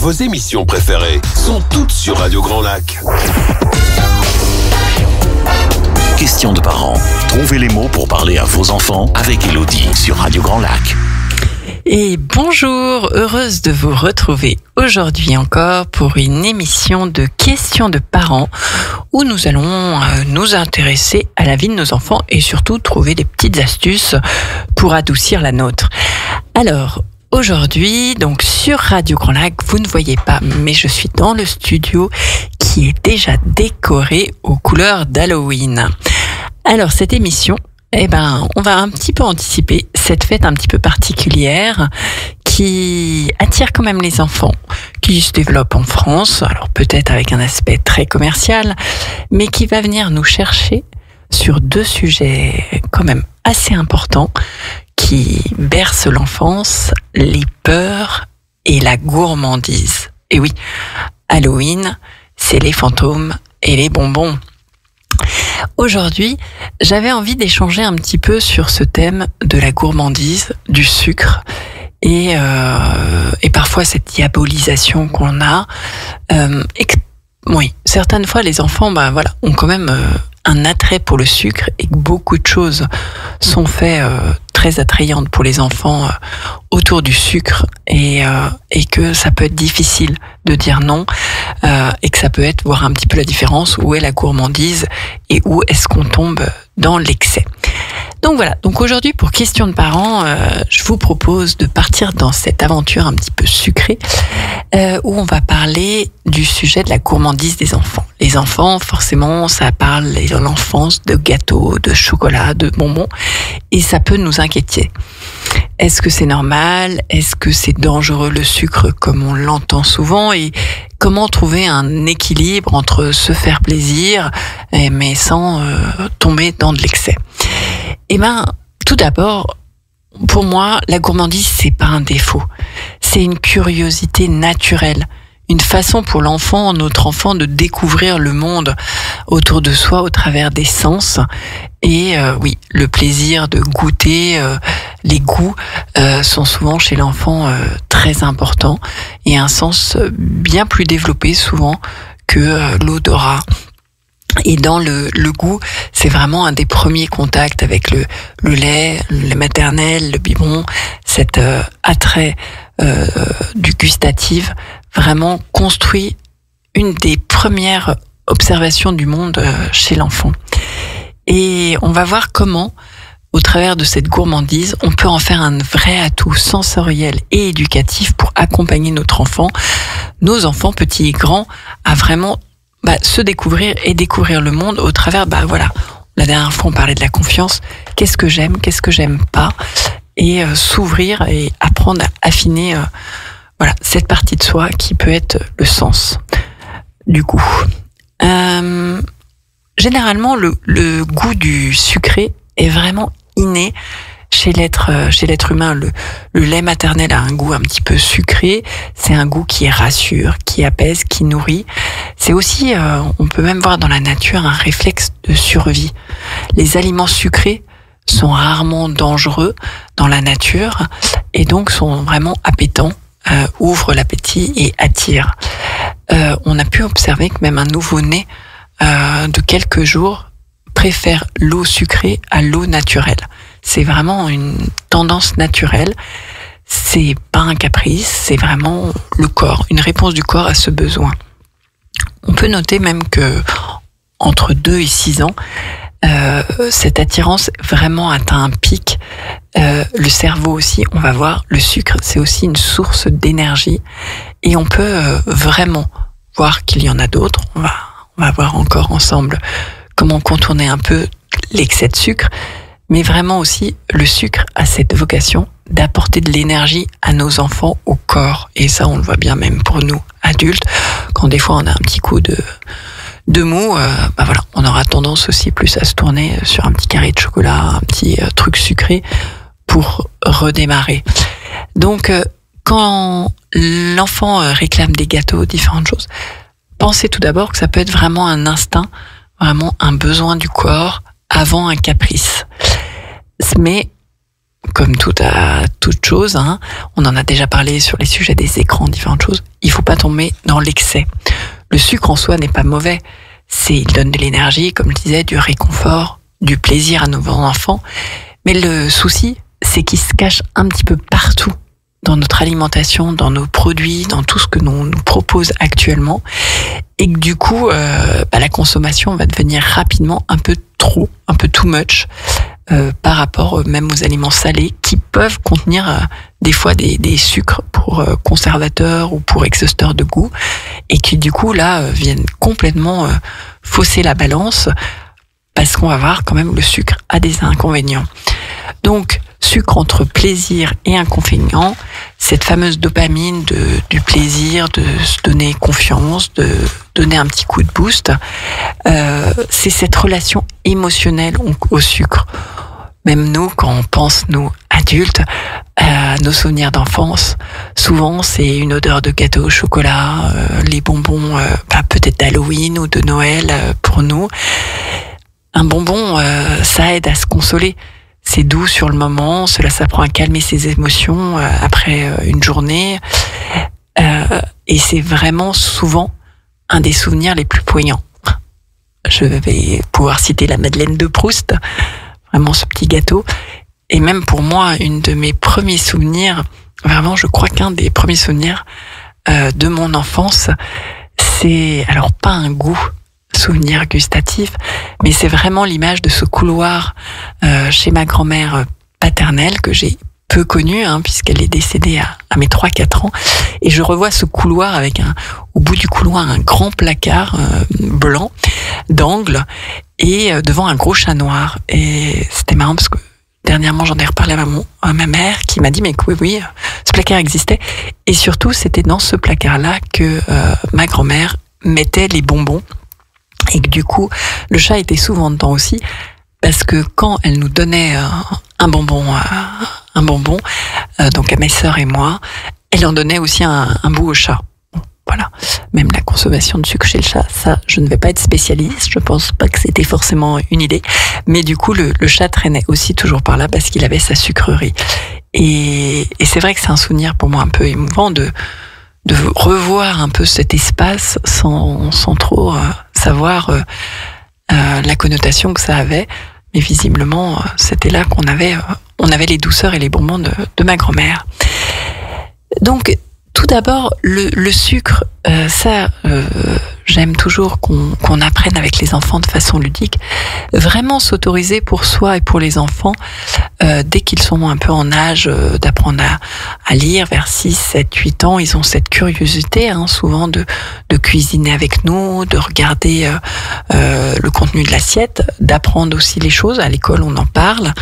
Vos émissions préférées sont toutes sur Radio Grand Lac. Questions de parents. Trouvez les mots pour parler à vos enfants avec Elodie sur Radio Grand Lac. Et bonjour, heureuse de vous retrouver aujourd'hui encore pour une émission de questions de parents où nous allons nous intéresser à la vie de nos enfants et surtout trouver des petites astuces pour adoucir la nôtre. Alors, aujourd'hui, donc sur Radio Grand Lac, vous ne voyez pas, mais je suis dans le studio qui est déjà décoré aux couleurs d'Halloween. Alors, cette émission, on va un petit peu anticiper cette fête un petit peu particulière qui attire quand même les enfants, qui se développe en France, alors peut-être avec un aspect très commercial, mais qui va venir nous chercher sur deux sujets quand même assez importants qui bercent l'enfance, les peurs et la gourmandise. Et oui, Halloween, c'est les fantômes et les bonbons. Aujourd'hui, j'avais envie d'échanger un petit peu sur ce thème de la gourmandise, du sucre et parfois cette diabolisation qu'on a. Oui, certaines fois les enfants ont quand même un attrait pour le sucre et que beaucoup de choses sont faites très attrayantes pour les enfants autour du sucre et que ça peut être difficile de dire non et que ça peut être voir un petit peu la différence, où est la gourmandise et où est-ce qu'on tombe dans l'excès. Donc voilà, donc aujourd'hui pour Questions de parents, je vous propose de partir dans cette aventure un petit peu sucrée où on va parler du sujet de la gourmandise des enfants. Les enfants, forcément, ça parle de l'enfance, de gâteaux, de chocolat, de bonbons, et ça peut nous inquiéter. Est-ce que c'est normal? Est-ce que c'est dangereux le sucre comme on l'entend souvent? Et comment trouver un équilibre entre se faire plaisir mais sans tomber dans de l'excès? Tout d'abord, pour moi, la gourmandise, c'est pas un défaut. C'est une curiosité naturelle. Une façon pour notre enfant de découvrir le monde autour de soi au travers des sens. Et oui, le plaisir de goûter, les goûts sont souvent chez l'enfant très importants et un sens bien plus développé souvent que l'odorat. Et dans le goût, c'est vraiment un des premiers contacts avec le lait, le maternel, le biberon, cet attrait du gustatif vraiment construit une des premières observations du monde chez l'enfant. Et on va voir comment, au travers de cette gourmandise, on peut en faire un vrai atout sensoriel et éducatif pour accompagner notre enfant, nos enfants petits et grands, à vraiment se découvrir et découvrir le monde au travers, la dernière fois on parlait de la confiance, qu'est-ce que j'aime pas, et s'ouvrir et apprendre à affiner cette partie de soi qui peut être le sens du goût. Généralement, le goût du sucré est vraiment inné chez l'être humain. Le lait maternel a un goût un petit peu sucré. C'est un goût qui rassure, qui apaise, qui nourrit. C'est aussi, on peut même voir dans la nature, un réflexe de survie. Les aliments sucrés sont rarement dangereux dans la nature et donc sont vraiment appétants, ouvrent l'appétit et attirent. On a pu observer que même un nouveau-né de quelques jours préfère l'eau sucrée à l'eau naturelle. C'est vraiment une tendance naturelle. C'est pas un caprice, c'est vraiment le corps, une réponse du corps à ce besoin. On peut noter même que entre 2 et 6 ans, cette attirance vraiment atteint un pic. Le cerveau aussi, on va voir, le sucre, c'est aussi une source d'énergie et on peut vraiment voir qu'il y en a d'autres. On va voir encore ensemble comment contourner un peu l'excès de sucre. Mais vraiment aussi, le sucre a cette vocation d'apporter de l'énergie à nos enfants au corps. Et ça, on le voit bien même pour nous, adultes. Quand des fois, on a un petit coup de mou, on aura tendance aussi plus à se tourner sur un petit carré de chocolat, un petit truc sucré pour redémarrer. Donc, quand l'enfant réclame des gâteaux, différentes choses, pensez tout d'abord que ça peut être vraiment un instinct, vraiment un besoin du corps avant un caprice. Mais comme toute chose, on en a déjà parlé sur les sujets des écrans, différentes choses, il faut pas tomber dans l'excès. Le sucre en soi n'est pas mauvais. Il donne de l'énergie, comme je disais, du réconfort, du plaisir à nos enfants. Mais le souci, c'est qu'il se cache un petit peu partout dans notre alimentation, dans nos produits, dans tout ce que l'on nous propose actuellement. Et que du coup, la consommation va devenir rapidement un peu trop, un peu too much, par rapport même aux aliments salés qui peuvent contenir des fois des sucres pour conservateurs ou pour exhausteurs de goût, et qui du coup là viennent complètement fausser la balance, parce qu'on va voir quand même le sucre a des inconvénients. Donc, sucre entre plaisir et inconvénient, cette fameuse dopamine du plaisir, de se donner confiance, de donner un petit coup de boost, c'est cette relation émotionnelle au sucre. Même nous, quand on pense, nous, adultes, à nos souvenirs d'enfance, souvent c'est une odeur de gâteau au chocolat, les bonbons peut-être d'Halloween ou de Noël pour nous. Un bonbon, ça aide à se consoler. C'est doux sur le moment, cela s'apprend à calmer ses émotions après une journée. Et c'est vraiment souvent un des souvenirs les plus poignants. Je vais pouvoir citer la Madeleine de Proust, vraiment ce petit gâteau. Et même pour moi, une de mes premiers souvenirs, vraiment je crois qu'un des premiers souvenirs de mon enfance, c'est alors pas un goût, souvenir gustatif, mais c'est vraiment l'image de ce couloir chez ma grand-mère paternelle que j'ai peu connue, puisqu'elle est décédée à mes 3-4 ans, et je revois ce couloir avec au bout du couloir un grand placard blanc d'angle et devant un gros chat noir. Et c'était marrant parce que dernièrement j'en ai reparlé à ma mère qui m'a dit mais oui, ce placard existait, et surtout c'était dans ce placard-là que ma grand-mère mettait les bonbons. Et que du coup, le chat était souvent dedans aussi, parce que quand elle nous donnait un bonbon, donc à mes sœurs et moi, elle en donnait aussi un bout au chat. Bon, voilà. Même la consommation de sucre chez le chat, ça, je ne vais pas être spécialiste, je pense pas que c'était forcément une idée, mais du coup, le chat traînait aussi toujours par là parce qu'il avait sa sucrerie. Et c'est vrai que c'est un souvenir pour moi un peu émouvant de revoir un peu cet espace sans trop savoir la connotation que ça avait, mais visiblement c'était là qu'on avait les douceurs et les bonbons de ma grand-mère. Donc tout d'abord le sucre, j'aime toujours qu'on apprenne avec les enfants de façon ludique, vraiment s'autoriser pour soi et pour les enfants, dès qu'ils sont un peu en âge d'apprendre à lire, vers 6, 7, 8 ans, ils ont cette curiosité souvent de cuisiner avec nous, de regarder le contenu de l'assiette, d'apprendre aussi les choses. À l'école, on en parle.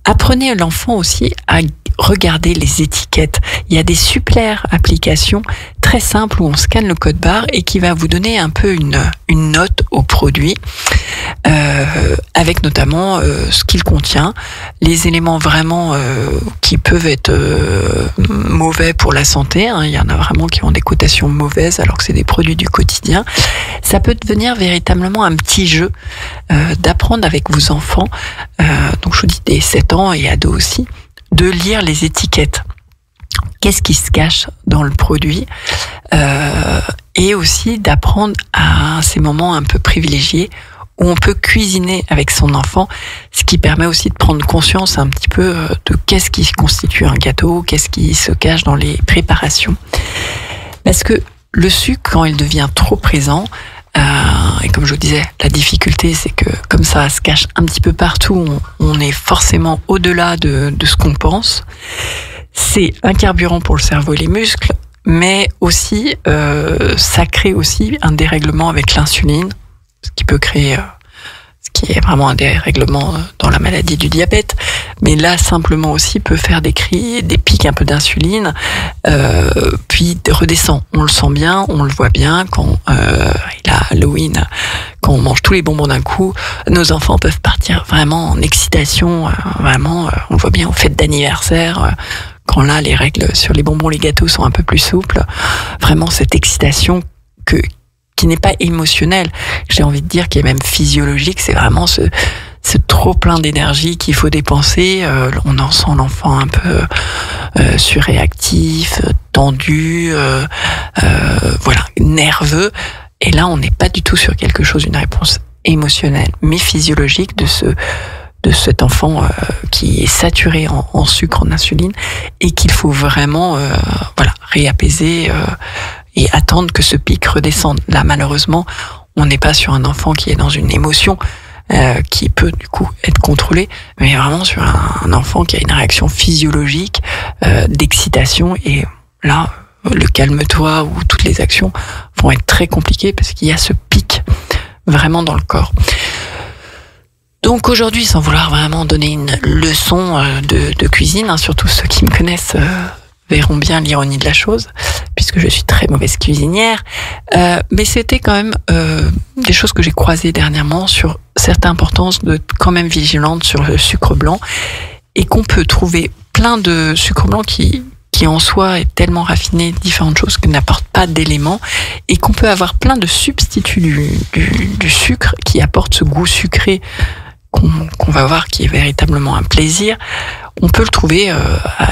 Apprenez l'enfant aussi à regarder les étiquettes. Il y a des super applications très simples où on scanne le code barre et qui va vous donner un peu une note au produit, avec notamment ce qu'il contient, les éléments vraiment qui peuvent être mauvais pour la santé. Il y en a vraiment qui ont des cotations mauvaises alors que c'est des produits du quotidien. Ça peut devenir véritablement un petit jeu d'apprendre avec vos enfants, donc je vous dis des 7 ans et ados aussi, de lire les étiquettes. Qu'est-ce qui se cache dans le produit, et aussi d'apprendre à ces moments un peu privilégiés où on peut cuisiner avec son enfant, ce qui permet aussi de prendre conscience un petit peu de qu'est-ce qui constitue un gâteau, qu'est-ce qui se cache dans les préparations. Parce que le sucre, quand il devient trop présent, et comme je vous disais, la difficulté, c'est que comme ça se cache un petit peu partout, on est forcément au-delà de ce qu'on pense. C'est un carburant pour le cerveau et les muscles, mais aussi, ça crée aussi un dérèglement avec l'insuline, ce qui peut créer, ce qui est vraiment un dérèglement dans la maladie du diabète. Mais là, simplement aussi, peut faire des cris, des pics un peu d'insuline, puis redescend. On le sent bien, on le voit bien quand il a Halloween, quand on mange tous les bonbons d'un coup, nos enfants peuvent partir vraiment en excitation, vraiment, on le voit bien aux fêtes d'anniversaire, quand là, les règles sur les bonbons, les gâteaux sont un peu plus souples. Vraiment, cette excitation qui n'est pas émotionnelle, j'ai envie de dire, qui est même physiologique, c'est vraiment c'est trop plein d'énergie qu'il faut dépenser. On en sent l'enfant un peu surréactif, tendu, voilà, nerveux. Et là, on n'est pas du tout sur quelque chose, une réponse émotionnelle, mais physiologique de cet enfant qui est saturé en sucre, en insuline, et qu'il faut vraiment voilà, réapaiser et attendre que ce pic redescende. Là, malheureusement, on n'est pas sur un enfant qui est dans une émotion qui peut du coup être contrôlée, mais vraiment sur un enfant qui a une réaction physiologique d'excitation. Et là, le calme-toi ou toutes les actions vont être très compliquées parce qu'il y a ce pic vraiment dans le corps. Donc aujourd'hui, sans vouloir vraiment donner une leçon de cuisine, hein, surtout ceux qui me connaissent verront bien l'ironie de la chose, puisque je suis très mauvaise cuisinière, mais c'était quand même des choses que j'ai croisées dernièrement sur cette importance de quand même vigilante sur le sucre blanc, et qu'on peut trouver plein de sucre blanc qui en soi est tellement raffiné, différentes choses, qui n'apportent pas d'éléments, et qu'on peut avoir plein de substituts du sucre qui apportent ce goût sucré qu'on va voir, qui est véritablement un plaisir. On peut le trouver,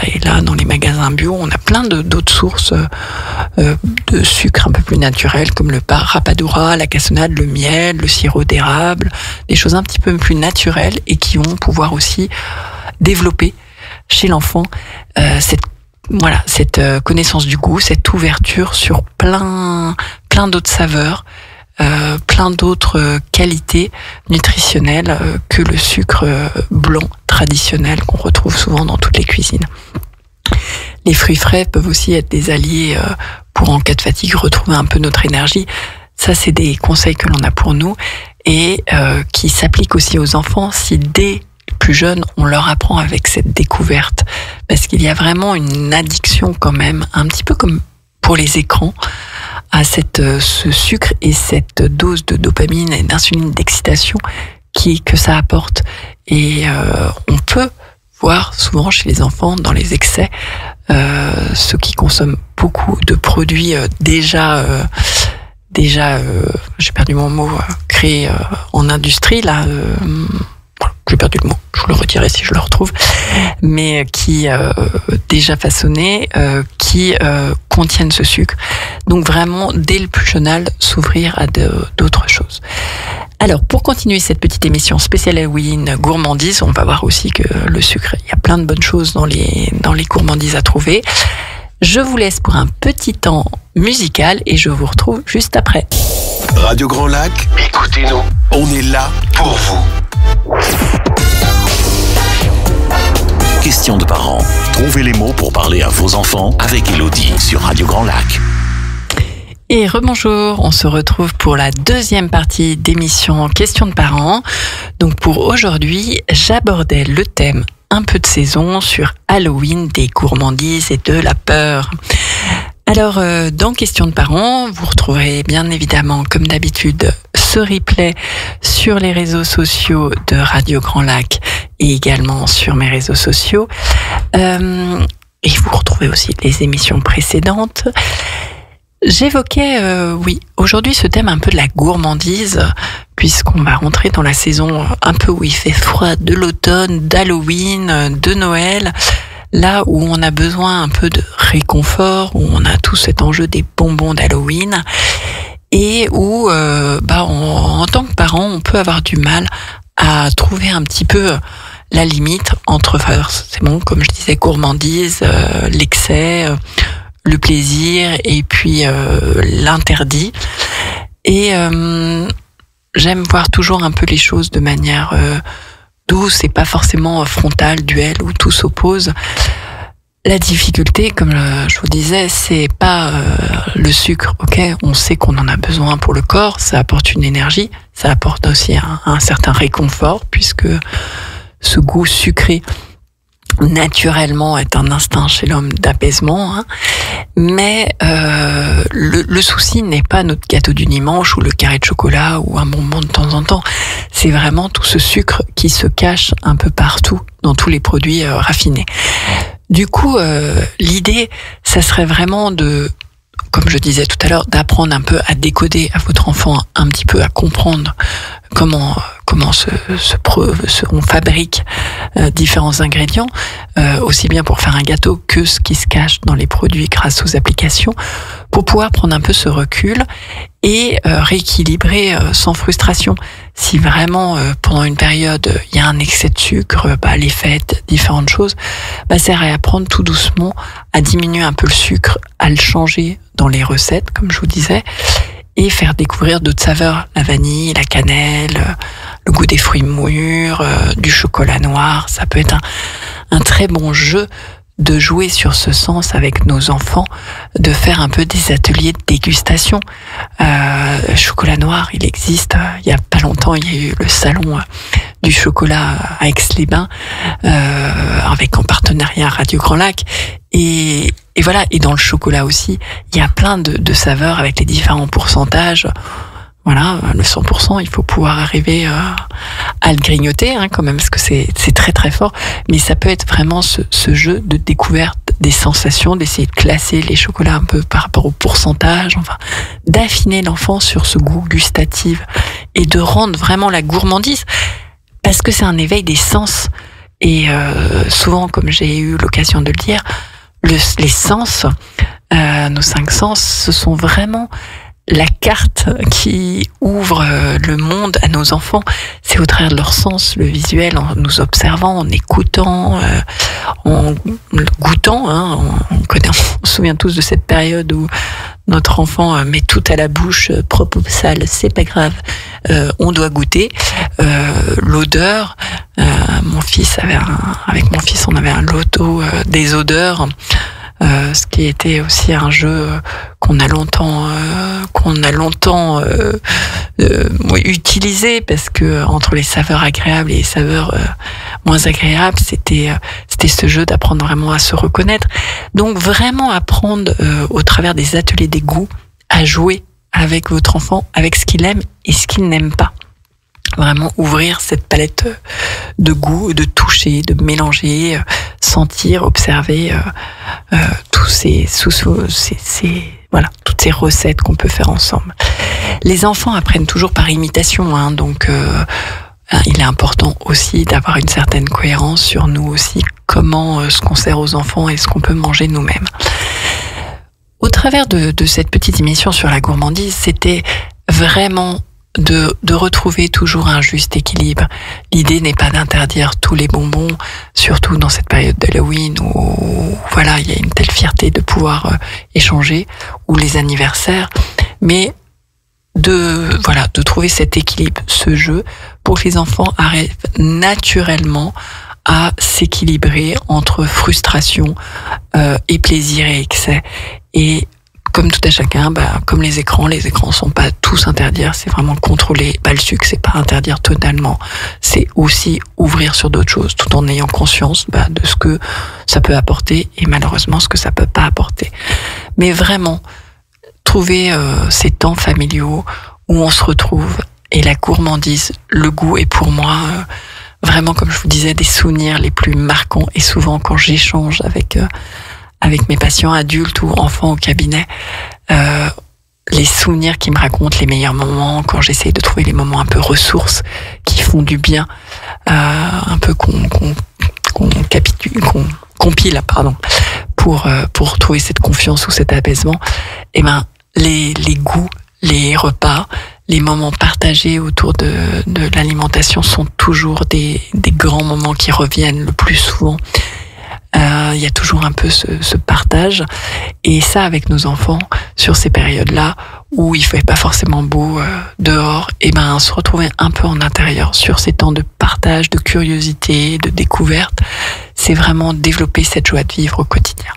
et là, dans les magasins bio, on a plein d'autres sources de sucre un peu plus naturels, comme le rapadura, la cassonade, le miel, le sirop d'érable, des choses un petit peu plus naturelles et qui vont pouvoir aussi développer chez l'enfant cette connaissance du goût, cette ouverture sur plein d'autres saveurs, plein d'autres qualités nutritionnelles que le sucre blanc traditionnel qu'on retrouve souvent dans toutes les cuisines. Les fruits frais peuvent aussi être des alliés pour, en cas de fatigue, retrouver un peu notre énergie. Ça, c'est des conseils que l'on a pour nous et qui s'appliquent aussi aux enfants si dès plus jeunes, on leur apprend avec cette découverte, parce qu'il y a vraiment une addiction quand même, un petit peu comme pour les écrans, à ce sucre et cette dose de dopamine et d'insuline d'excitation que ça apporte. Et on peut voir souvent chez les enfants, dans les excès, ceux qui consomment beaucoup de produits déjà j'ai perdu mon mot, créés en industrie, là, j'ai perdu le mot, je vous le redirai si je le retrouve, mais qui déjà façonnés, qui contiennent ce sucre. Donc vraiment, dès le plus jeune âge, s'ouvrir à d'autres choses. Alors, pour continuer cette petite émission spéciale Halloween gourmandise, on va voir aussi que le sucre, il y a plein de bonnes choses dans les gourmandises à trouver. Je vous laisse pour un petit temps musical et je vous retrouve juste après. Radio Grand Lac, écoutez-nous, on est là pour vous. Question de parents. Trouvez les mots pour parler à vos enfants avec Élodie sur Radio Grand Lac. Et rebonjour, on se retrouve pour la deuxième partie d'émission Question de parents. Donc pour aujourd'hui, j'abordais le thème un peu de saison sur Halloween, des gourmandises et de la peur. Alors, dans Question de parents, vous retrouverez bien évidemment, comme d'habitude, ce replay sur les réseaux sociaux de Radio Grand Lac et également sur mes réseaux sociaux. Et vous retrouvez aussi les émissions précédentes. J'évoquais, aujourd'hui, ce thème un peu de la gourmandise, puisqu'on va rentrer dans la saison un peu où il fait froid, de l'automne, d'Halloween, de Noël, là où on a besoin un peu de réconfort, où on a tout cet enjeu des bonbons d'Halloween, et où, en tant que parent, on peut avoir du mal à trouver un petit peu la limite entre, forcément, comme je disais, gourmandise, l'excès, le plaisir et puis l'interdit. Et j'aime voir toujours un peu les choses de manière douce et pas forcément frontale, duel, où tout s'oppose. La difficulté, comme je vous disais, c'est pas le sucre. Ok, on sait qu'on en a besoin pour le corps, ça apporte une énergie, ça apporte aussi un certain réconfort, puisque ce goût sucré naturellement est un instinct chez l'homme d'apaisement, hein. Mais le souci n'est pas notre gâteau du dimanche ou le carré de chocolat ou un bonbon de temps en temps. C'est vraiment tout ce sucre qui se cache un peu partout dans tous les produits raffinés. Du coup, l'idée, ça serait vraiment comme je disais tout à l'heure, d'apprendre un peu à décoder à votre enfant, un petit peu à comprendre comment comment on fabrique différents ingrédients, aussi bien pour faire un gâteau que ce qui se cache dans les produits grâce aux applications, pour pouvoir prendre un peu ce recul et rééquilibrer sans frustration. Si vraiment pendant une période il y a un excès de sucre, les fêtes, différentes choses, c'est réapprendre tout doucement à diminuer un peu le sucre, à le changer dans les recettes, comme je vous disais, et faire découvrir d'autres saveurs, la vanille, la cannelle, le goût des fruits mûrs, du chocolat noir. Ça peut être un très bon jeu de jouer sur ce sens avec nos enfants, de faire un peu des ateliers de dégustation. Chocolat noir, il existe. Il y a pas longtemps, il y a eu le salon du chocolat à Aix-les-Bains, avec en partenariat Radio Grand Lac. Et voilà. Et dans le chocolat aussi, il y a plein de saveurs avec les différents pourcentages. Voilà, le 100%, il faut pouvoir arriver à le grignoter, quand même, parce que c'est très très fort. Mais ça peut être vraiment ce jeu de découverte des sensations, d'essayer de classer les chocolats un peu par rapport au pourcentage, enfin, d'affiner l'enfant sur ce goût gustatif et de rendre vraiment la gourmandise, parce que c'est un éveil des sens. Et souvent, comme j'ai eu l'occasion de le dire, les sens, nos 5 sens, ce sont vraiment la carte qui ouvre le monde à nos enfants. C'est au travers de leur sens, le visuel, en nous observant, en écoutant, en goûtant. On se souvient tous de cette période où notre enfant met tout à la bouche, propre ou sale, c'est pas grave, on doit goûter. L'odeur, avec mon fils, on avait un loto des odeurs. Ce qui était aussi un jeu qu'on a longtemps utilisé, parce que entre les saveurs agréables et les saveurs moins agréables, c'était ce jeu d'apprendre vraiment à se reconnaître. Donc vraiment apprendre au travers des ateliers des goûts à jouer avec votre enfant, avec ce qu'il aime et ce qu'il n'aime pas. Vraiment ouvrir cette palette de goûts, de toucher, de mélanger, sentir, observer toutes ces recettes qu'on peut faire ensemble. Les enfants apprennent toujours par imitation, donc il est important aussi d'avoir une certaine cohérence sur nous aussi, comment ce qu'on sert aux enfants et ce qu'on peut manger nous-mêmes. Au travers de cette petite émission sur la gourmandise, c'était vraiment de retrouver toujours un juste équilibre. L'idée n'est pas d'interdire tous les bonbons, surtout dans cette période d'Halloween où il y a une telle fierté de pouvoir échanger, ou les anniversaires, mais de trouver cet équilibre, ce jeu, pour que les enfants arrivent naturellement à s'équilibrer entre frustration et plaisir et excès. Et comme tout à chacun, comme les écrans sont pas tous interdits, c'est vraiment contrôler. Le sucre, c'est pas interdire totalement, c'est aussi ouvrir sur d'autres choses, tout en ayant conscience de ce que ça peut apporter et malheureusement ce que ça peut pas apporter. Mais vraiment, trouver ces temps familiaux où on se retrouve, et la gourmandise, le goût est pour moi vraiment, comme je vous disais, des souvenirs les plus marquants. Et souvent, quand j'échange avec mes patients adultes ou enfants au cabinet, les souvenirs qui me racontent les meilleurs moments, quand j'essaie de trouver les moments un peu ressources qui font du bien, un peu qu'on compile, pour trouver cette confiance ou cet apaisement, les goûts, les repas, les moments partagés autour de l'alimentation sont toujours des grands moments qui reviennent le plus souvent. Il y a toujours un peu ce partage, et ça avec nos enfants sur ces périodes-là où il fait pas forcément beau dehors, se retrouver un peu en intérieur sur ces temps de partage, de curiosité, de découverte, c'est vraiment développer cette joie de vivre au quotidien.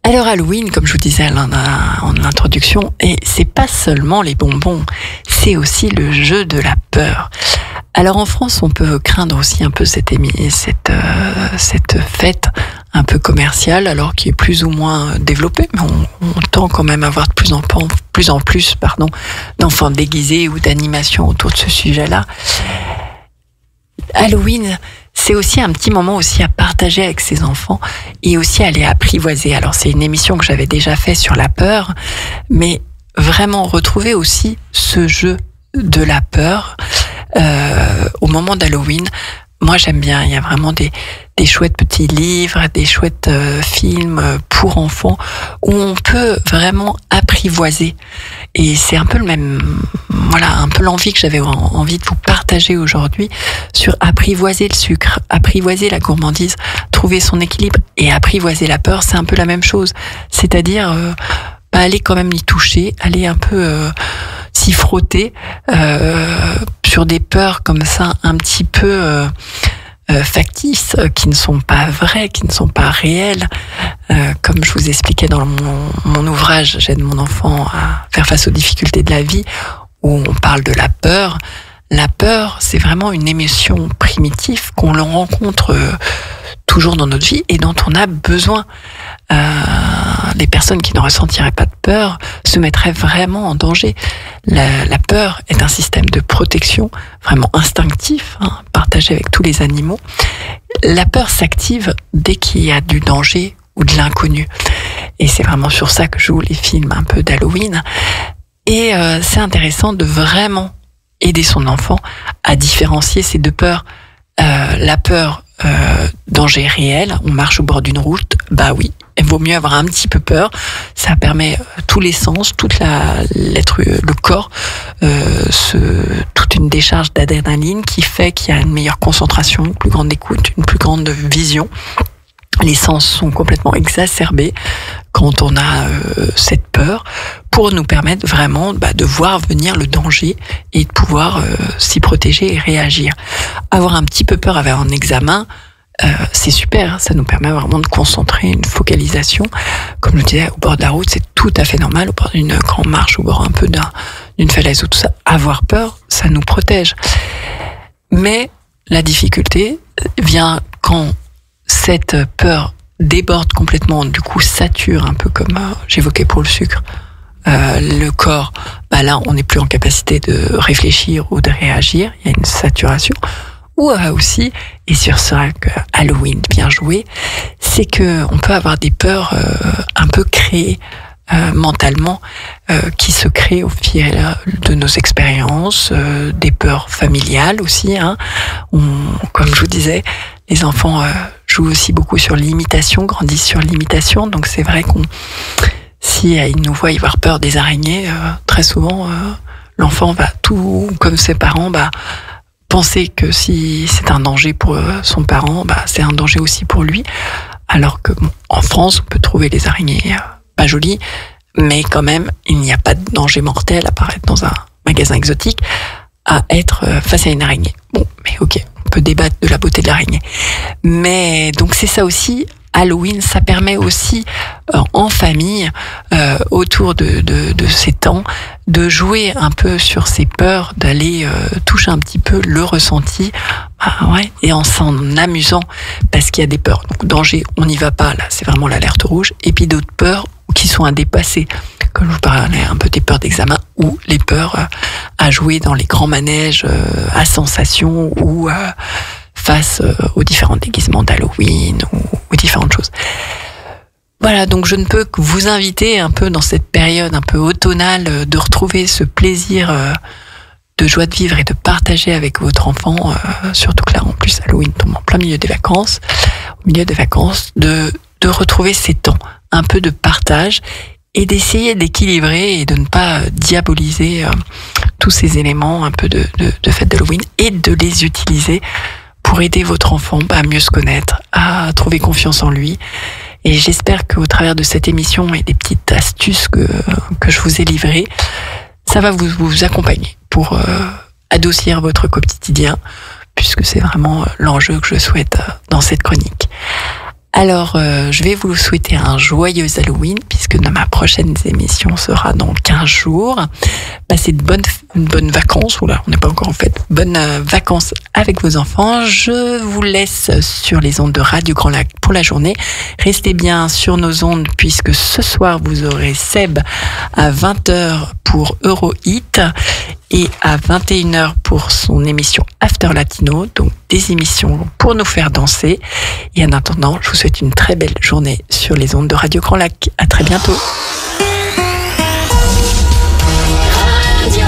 Alors Halloween, comme je vous disais en introduction, et c'est pas seulement les bonbons, c'est aussi le jeu de la peur. Alors en France, on peut craindre aussi un peu cette fête un peu commerciale, alors qui est plus ou moins développée, mais on tend quand même à avoir de plus en plus d'enfants déguisés ou d'animations autour de ce sujet-là. Halloween, c'est aussi un petit moment aussi à partager avec ses enfants et aussi à les apprivoiser. Alors c'est une émission que j'avais déjà fait sur la peur, mais vraiment retrouver aussi ce jeu de la peur au moment d'Halloween, moi j'aime bien, il y a vraiment des chouettes petits livres, des chouettes films pour enfants où on peut vraiment apprivoiser. Et c'est un peu un peu l'envie que j'avais envie de vous partager aujourd'hui sur apprivoiser le sucre, apprivoiser la gourmandise, trouver son équilibre et apprivoiser la peur, c'est un peu la même chose. C'est-à-dire aller quand même y toucher, aller un peu s'y frotter sur des peurs comme ça un petit peu factices, qui ne sont pas vraies, qui ne sont pas réelles. Comme je vous expliquais dans mon ouvrage, j'aide mon enfant à faire face aux difficultés de la vie, où on parle de la peur. La peur, c'est vraiment une émotion primitive qu'on rencontre toujours dans notre vie et dont on a besoin. Les personnes qui ne ressentiraient pas de peur se mettraient vraiment en danger. La peur est un système de protection vraiment instinctif, partagé avec tous les animaux. La peur s'active dès qu'il y a du danger ou de l'inconnu. Et c'est vraiment sur ça que jouent les films un peu d'Halloween. Et c'est intéressant de vraiment aider son enfant à différencier ces deux peurs. La peur danger réel, on marche au bord d'une route, bah oui, il vaut mieux avoir un petit peu peur, ça permet tous les sens, le corps, toute une décharge d'adrénaline qui fait qu'il y a une meilleure concentration, une plus grande écoute, une plus grande vision. Les sens sont complètement exacerbés quand on a cette peur, pour nous permettre vraiment de voir venir le danger et de pouvoir s'y protéger et réagir. Avoir un petit peu peur avec un examen, c'est super, ça nous permet vraiment de concentrer une focalisation. Comme je disais, au bord de la route, c'est tout à fait normal, au bord d'une grande marche, au bord un peu d'une falaise ou tout ça. Avoir peur, ça nous protège. Mais la difficulté vient quand cette peur déborde complètement, du coup sature un peu comme j'évoquais pour le sucre. Le corps, là on n'est plus en capacité de réfléchir ou de réagir, il y a une saturation. Ou aussi, et sur ça que Halloween bien joué, c'est que on peut avoir des peurs un peu créées mentalement, qui se créent au fil de nos expériences, des peurs familiales aussi. Comme je vous disais, les enfants jouent aussi beaucoup sur l'imitation, grandissent sur l'imitation, donc c'est vrai si ils nous voient avoir peur des araignées, très souvent l'enfant va tout comme ses parents penser que si c'est un danger pour son parent, c'est un danger aussi pour lui. Alors que en France, on peut trouver les araignées pas jolies, mais quand même, il n'y a pas de danger mortel à apparaître dans un magasin exotique à être face à une araignée. Bon, mais ok, on peut débattre de la beauté de l'araignée. Mais donc c'est ça aussi. Halloween, ça permet aussi en famille, autour de ces temps, de jouer un peu sur ces peurs, d'aller toucher un petit peu le ressenti, et en s'en amusant, parce qu'il y a des peurs. Donc danger, on n'y va pas, là, c'est vraiment l'alerte rouge. Et puis d'autres peurs qui sont à dépasser, comme je vous parlais un peu des peurs d'examen, ou les peurs à jouer dans les grands manèges à sensations, ou face aux différents déguisements d'Halloween ou aux différentes choses. Voilà, donc je ne peux que vous inviter un peu dans cette période un peu automnale de retrouver ce plaisir de joie de vivre et de partager avec votre enfant, surtout que là en plus Halloween tombe en plein milieu des vacances, de retrouver ces temps un peu de partage et d'essayer d'équilibrer et de ne pas diaboliser tous ces éléments un peu de fête d'Halloween et de les utiliser pour aider votre enfant à mieux se connaître, à trouver confiance en lui. Et j'espère qu'au travers de cette émission et des petites astuces que je vous ai livrées, ça va vous accompagner pour adoucir votre quotidien, puisque c'est vraiment l'enjeu que je souhaite dans cette chronique. Alors, je vais vous souhaiter un joyeux Halloween, puisque ma prochaine émission sera dans 15 jours. Passez de bonnes vacances, oula, on n'est pas encore en fête, bonnes vacances avec vos enfants. Je vous laisse sur les ondes de Radio Grand Lac pour la journée. Restez bien sur nos ondes, puisque ce soir, vous aurez Seb à 20h pour Eurohit et à 21h pour son émission After Latino, donc des émissions pour nous faire danser. Et en attendant, je vous souhaite une très belle journée sur les ondes de Radio Grand Lac. À très bientôt. Radio